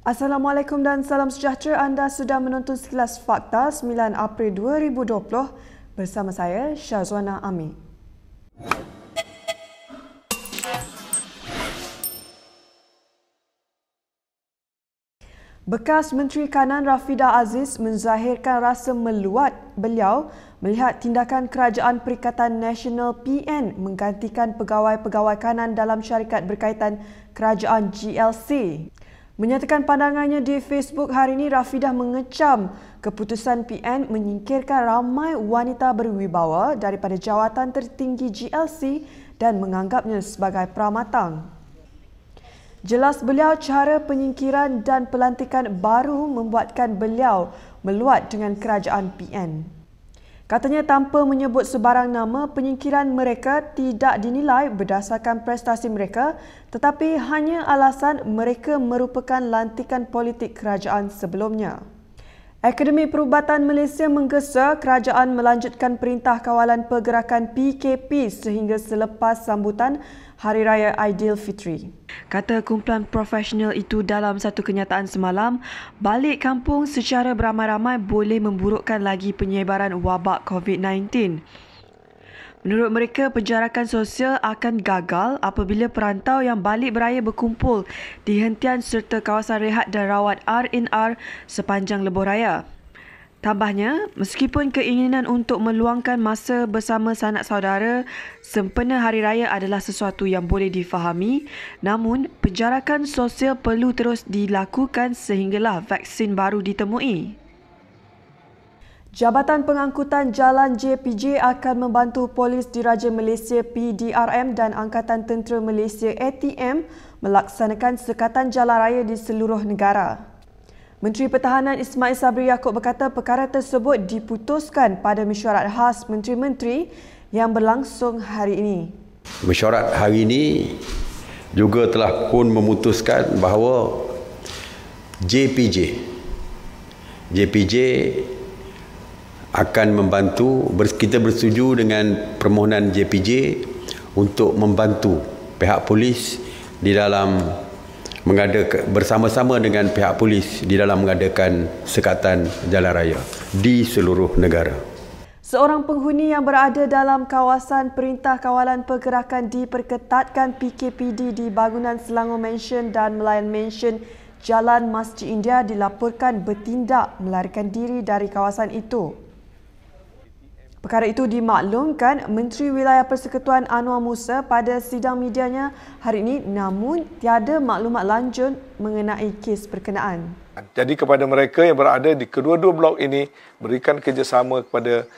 Assalamualaikum dan salam sejahtera. Anda sedang menonton Sekilas Fakta 9 April 2020 bersama saya, Syazwana Ami. Bekas Menteri Kanan Rafidah Aziz menzahirkan rasa meluat beliau melihat tindakan Kerajaan Perikatan Nasional PN menggantikan pegawai-pegawai kanan dalam syarikat berkaitan kerajaan GLC. Menyatakan pandangannya di Facebook hari ini, Rafidah mengecam keputusan PN menyingkirkan ramai wanita berwibawa daripada jawatan tertinggi GLC dan menganggapnya sebagai pramatang. Jelas beliau cara penyingkiran dan pelantikan baru membuatkan beliau meluat dengan kerajaan PN. Katanya tanpa menyebut sebarang nama, penyingkiran mereka tidak dinilai berdasarkan prestasi mereka tetapi hanya alasan mereka merupakan lantikan politik kerajaan sebelumnya. Akademi Perubatan Malaysia menggesa kerajaan melanjutkan Perintah Kawalan Pergerakan PKP sehingga selepas sambutan Hari Raya Aidilfitri. Kata kumpulan profesional itu dalam satu kenyataan semalam, balik kampung secara beramai-ramai boleh memburukkan lagi penyebaran wabak COVID-19. Menurut mereka, penjarakan sosial akan gagal apabila perantau yang balik beraya berkumpul di hentian serta kawasan rehat dan rawat R&R sepanjang lebuh raya. Tambahnya, meskipun keinginan untuk meluangkan masa bersama sanak saudara sempena Hari Raya adalah sesuatu yang boleh difahami, namun penjarakan sosial perlu terus dilakukan sehinggalah vaksin baru ditemui. Jabatan Pengangkutan Jalan JPJ akan membantu Polis Diraja Malaysia PDRM dan Angkatan Tentera Malaysia ATM melaksanakan sekatan jalan raya di seluruh negara. Menteri Pertahanan Ismail Sabri Yaakob berkata perkara tersebut diputuskan pada mesyuarat khas Menteri-Menteri yang berlangsung hari ini. Mesyuarat hari ini juga telah pun memutuskan bahawa JPJ akan membantu, kita bersetuju dengan permohonan JPJ untuk membantu pihak polis di dalam bersama-sama dengan pihak polis di dalam mengadakan sekatan jalan raya di seluruh negara. Seorang penghuni yang berada dalam kawasan Perintah Kawalan Pergerakan diperketatkan PKPD di bangunan Selangor Mansion dan Melayan Mansion Jalan Masjid India dilaporkan bertindak melarikan diri dari kawasan itu. Perkara itu dimaklumkan Menteri Wilayah Persekutuan Anwar Musa pada sidang medianya hari ini, namun tiada maklumat lanjut mengenai kes berkenaan. Jadi kepada mereka yang berada di kedua-dua blok ini, berikan kerjasama kepada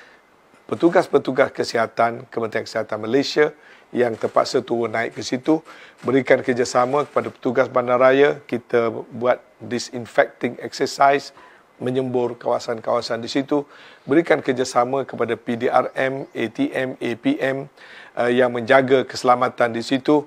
petugas-petugas kesihatan Kementerian Kesihatan Malaysia yang terpaksa turun naik ke situ, berikan kerjasama kepada petugas bandaraya, kita buat disinfecting exercise, menyembur kawasan-kawasan di situ, berikan kerjasama kepada PDRM, ATM, APM yang menjaga keselamatan di situ,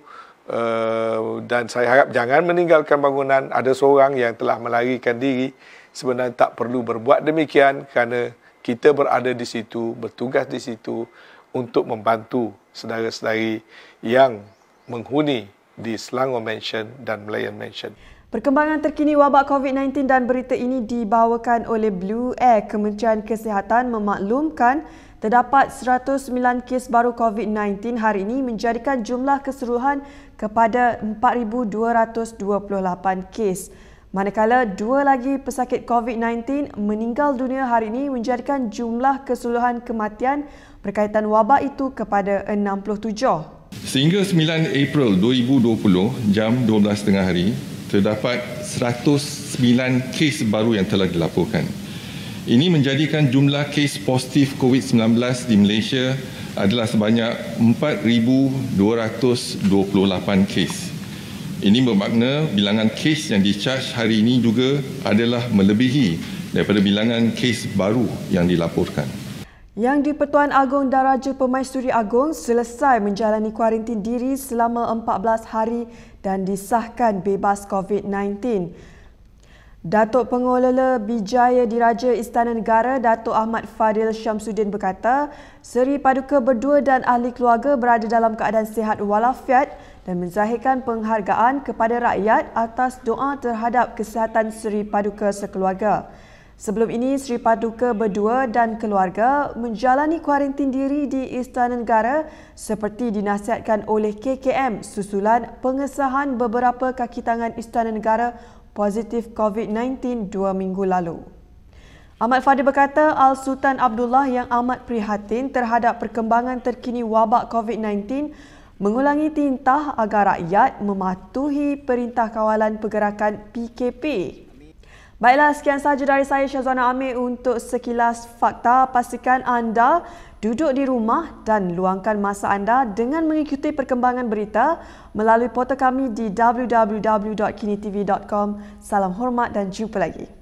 dan saya harap jangan meninggalkan bangunan. Ada seorang yang telah melarikan diri, sebenarnya tak perlu berbuat demikian kerana kita berada di situ, bertugas di situ untuk membantu saudara-saudari yang menghuni di Selangor Mansion dan Melayan Mansion. Perkembangan terkini wabak COVID-19 dan berita ini dibawakan oleh Blue Air. Kementerian Kesihatan memaklumkan terdapat 109 kes baru COVID-19 hari ini menjadikan jumlah keseluruhan kepada 4,228 kes. Manakala dua lagi pesakit COVID-19 meninggal dunia hari ini menjadikan jumlah keseluruhan kematian berkaitan wabak itu kepada 67. Sehingga 9 April 2020 jam 12.30 hari, terdapat 109 kes baru yang telah dilaporkan. Ini menjadikan jumlah kes positif COVID-19 di Malaysia adalah sebanyak 4,228 kes. Ini bermakna bilangan kes yang discharge hari ini juga adalah melebihi daripada bilangan kes baru yang dilaporkan. Yang di-Pertuan Agong Daraja Permaisuri Agong selesai menjalani kuarantin diri selama 14 hari dan disahkan bebas COVID-19. Datuk Pengelola Bijaya Diraja Istana Negara, Datuk Ahmad Fadil Syamsuddin berkata, Seri Paduka berdua dan ahli keluarga berada dalam keadaan sihat walafiat dan menzahirkan penghargaan kepada rakyat atas doa terhadap kesihatan Seri Paduka sekeluarga. Sebelum ini, Seri Paduka berdua dan keluarga menjalani kuarantin diri di Istana Negara seperti dinasihatkan oleh KKM susulan pengesahan beberapa kaki tangan Istana Negara positif COVID-19 2 minggu lalu. Ahmad Fadil berkata Al-Sultan Abdullah yang amat prihatin terhadap perkembangan terkini wabak COVID-19 mengulangi tintah agar rakyat mematuhi Perintah Kawalan Pergerakan PKP. Baiklah, sekian sahaja dari saya Syazwana Amir untuk sekilas fakta. Pastikan anda duduk di rumah dan luangkan masa anda dengan mengikuti perkembangan berita melalui portal kami di www.kinitv.com. Salam hormat dan jumpa lagi.